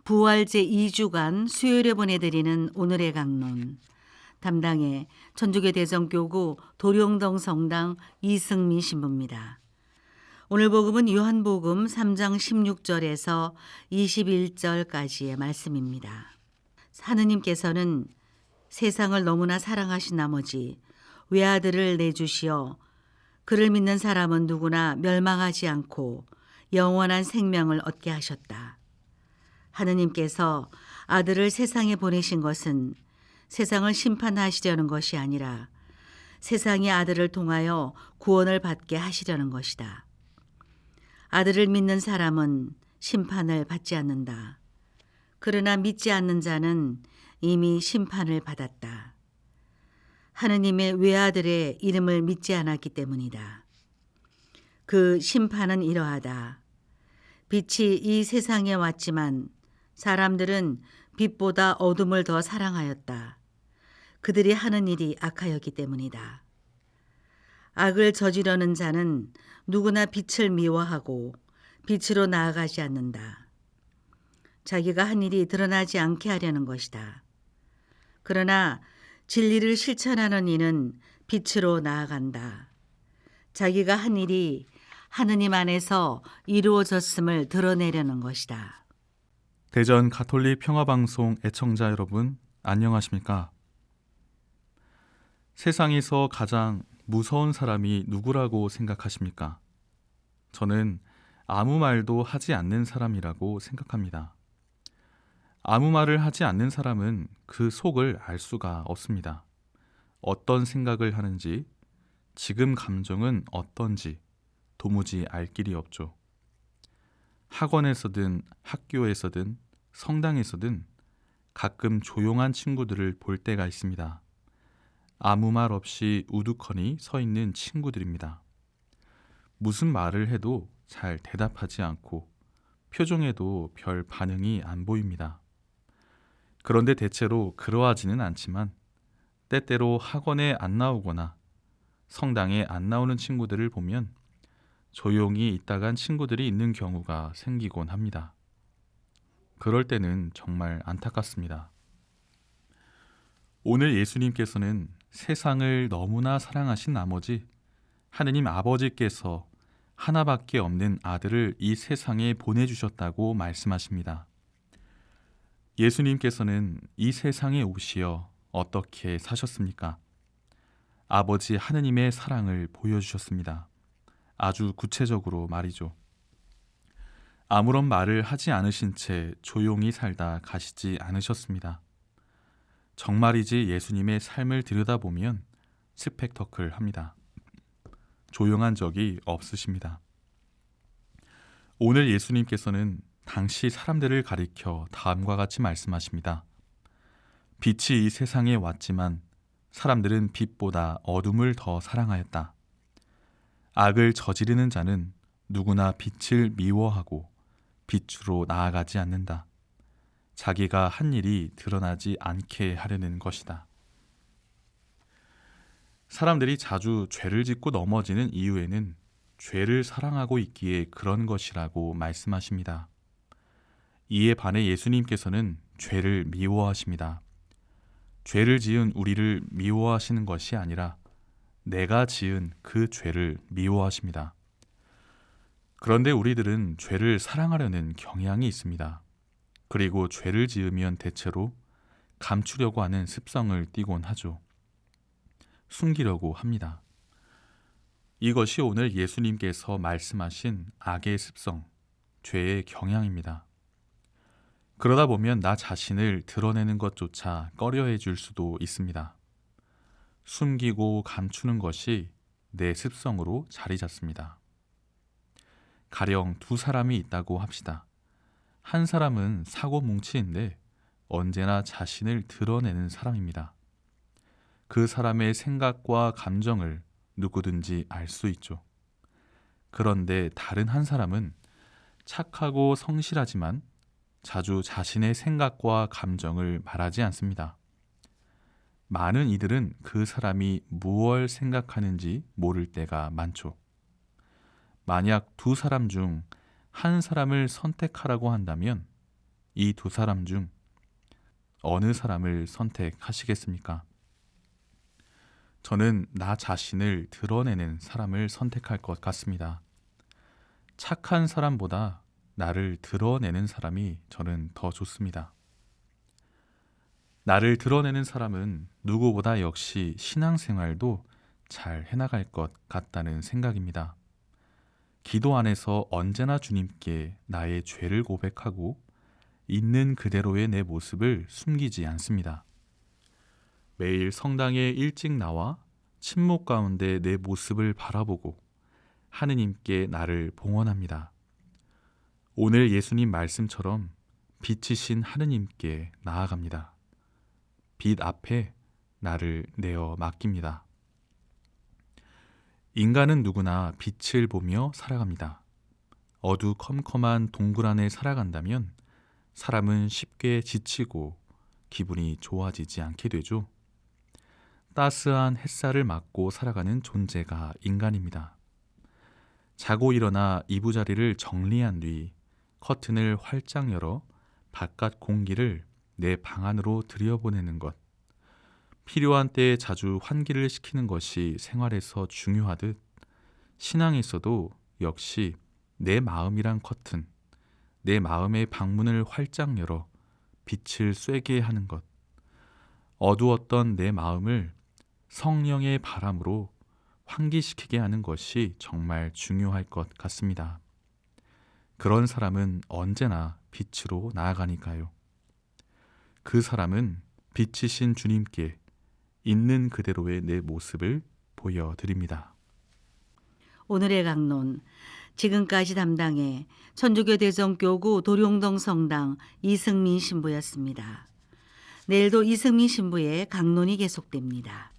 부활제 2주간 수요일에 보내드리는 오늘의 강론. 담당의 천주교 대성교구 도룡동 성당 이승민 신부입니다. 오늘 복음은 요한복음 3장 16절에서 21절까지의 말씀입니다. 하느님께서는 세상을 너무나 사랑하신 나머지 외아들을 내주시어 그를 믿는 사람은 누구나 멸망하지 않고 영원한 생명을 얻게 하셨다. 하느님께서 아들을 세상에 보내신 것은 세상을 심판하시려는 것이 아니라 세상이 아들을 통하여 구원을 받게 하시려는 것이다. 아들을 믿는 사람은 심판을 받지 않는다. 그러나 믿지 않는 자는 이미 심판을 받았다. 하느님의 외아들의 이름을 믿지 않았기 때문이다. 그 심판은 이러하다. 빛이 이 세상에 왔지만 사람들은 빛보다 어둠을 더 사랑하였다. 그들이 하는 일이 악하였기 때문이다. 악을 저지르는 자는 누구나 빛을 미워하고 빛으로 나아가지 않는다. 자기가 한 일이 드러나지 않게 하려는 것이다. 그러나 진리를 실천하는 이는 빛으로 나아간다. 자기가 한 일이 하느님 안에서 이루어졌음을 드러내려는 것이다. 대전 가톨릭 평화방송 애청자 여러분, 안녕하십니까? 세상에서 가장 무서운 사람이 누구라고 생각하십니까? 저는 아무 말도 하지 않는 사람이라고 생각합니다. 아무 말을 하지 않는 사람은 그 속을 알 수가 없습니다. 어떤 생각을 하는지, 지금 감정은 어떤지 도무지 알 길이 없죠. 학원에서든 학교에서든 성당에서든 가끔 조용한 친구들을 볼 때가 있습니다. 아무 말 없이 우두커니 서 있는 친구들입니다. 무슨 말을 해도 잘 대답하지 않고 표정에도 별 반응이 안 보입니다. 그런데 대체로 그러하지는 않지만 때때로 학원에 안 나오거나 성당에 안 나오는 친구들을 보면 조용히 있다간 친구들이 있는 경우가 생기곤 합니다. 그럴 때는 정말 안타깝습니다. 오늘 예수님께서는 세상을 너무나 사랑하신 나머지 하느님 아버지께서 하나밖에 없는 아들을 이 세상에 보내주셨다고 말씀하십니다. 예수님께서는 이 세상에 오시어 어떻게 사셨습니까? 아버지 하느님의 사랑을 보여주셨습니다. 아주 구체적으로 말이죠. 아무런 말을 하지 않으신 채 조용히 살다 가시지 않으셨습니다. 정말이지 예수님의 삶을 들여다보면 스펙터클합니다. 조용한 적이 없으십니다. 오늘 예수님께서는 당시 사람들을 가리켜 다음과 같이 말씀하십니다. 빛이 이 세상에 왔지만 사람들은 빛보다 어둠을 더 사랑하였다. 악을 저지르는 자는 누구나 빛을 미워하고 빛으로 나아가지 않는다. 자기가 한 일이 드러나지 않게 하려는 것이다. 사람들이 자주 죄를 짓고 넘어지는 이유에는 죄를 사랑하고 있기에 그런 것이라고 말씀하십니다. 이에 반해 예수님께서는 죄를 미워하십니다. 죄를 지은 우리를 미워하시는 것이 아니라 내가 지은 그 죄를 미워하십니다. 그런데 우리들은 죄를 사랑하려는 경향이 있습니다. 그리고 죄를 지으면 대체로 감추려고 하는 습성을 띠곤 하죠. 숨기려고 합니다. 이것이 오늘 예수님께서 말씀하신 악의 습성, 죄의 경향입니다. 그러다 보면 나 자신을 드러내는 것조차 꺼려해 줄 수도 있습니다. 숨기고 감추는 것이 내 습성으로 자리 잡습니다. 가령 두 사람이 있다고 합시다. 한 사람은 사고뭉치인데 언제나 자신을 드러내는 사람입니다. 그 사람의 생각과 감정을 누구든지 알 수 있죠. 그런데 다른 한 사람은 착하고 성실하지만 자주 자신의 생각과 감정을 말하지 않습니다. 많은 이들은 그 사람이 무엇을 생각하는지 모를 때가 많죠. 만약 두 사람 중 한 사람을 선택하라고 한다면 이 두 사람 중 어느 사람을 선택하시겠습니까? 저는 나 자신을 드러내는 사람을 선택할 것 같습니다. 착한 사람보다 나를 드러내는 사람이 저는 더 좋습니다. 나를 드러내는 사람은 누구보다 역시 신앙생활도 잘 해나갈 것 같다는 생각입니다. 기도 안에서 언제나 주님께 나의 죄를 고백하고 있는 그대로의 내 모습을 숨기지 않습니다. 매일 성당에 일찍 나와 침묵 가운데 내 모습을 바라보고 하느님께 나를 봉헌합니다. 오늘 예수님 말씀처럼 빛이신 하느님께 나아갑니다. 빛 앞에 나를 내어 맡깁니다. 인간은 누구나 빛을 보며 살아갑니다. 어두컴컴한 동굴 안에 살아간다면 사람은 쉽게 지치고 기분이 좋아지지 않게 되죠. 따스한 햇살을 맞고 살아가는 존재가 인간입니다. 자고 일어나 이부자리를 정리한 뒤 커튼을 활짝 열어 바깥 공기를 내 방 안으로 들여보내는 것. 필요한 때에 자주 환기를 시키는 것이 생활에서 중요하듯 신앙에서도 역시 내 마음이란 커튼, 내 마음의 방문을 활짝 열어 빛을 쐬게 하는 것. 어두웠던 내 마음을 성령의 바람으로 환기시키게 하는 것이 정말 중요할 것 같습니다. 그런 사람은 언제나 빛으로 나아가니까요. 그 사람은 빛이신 주님께 있는 그대로의 내 모습을 보여드립니다. 오늘의 강론, 지금까지 담당해 천주교 대전교구 도룡동 성당 이승민 신부였습니다. 내일도 이승민 신부의 강론이 계속됩니다.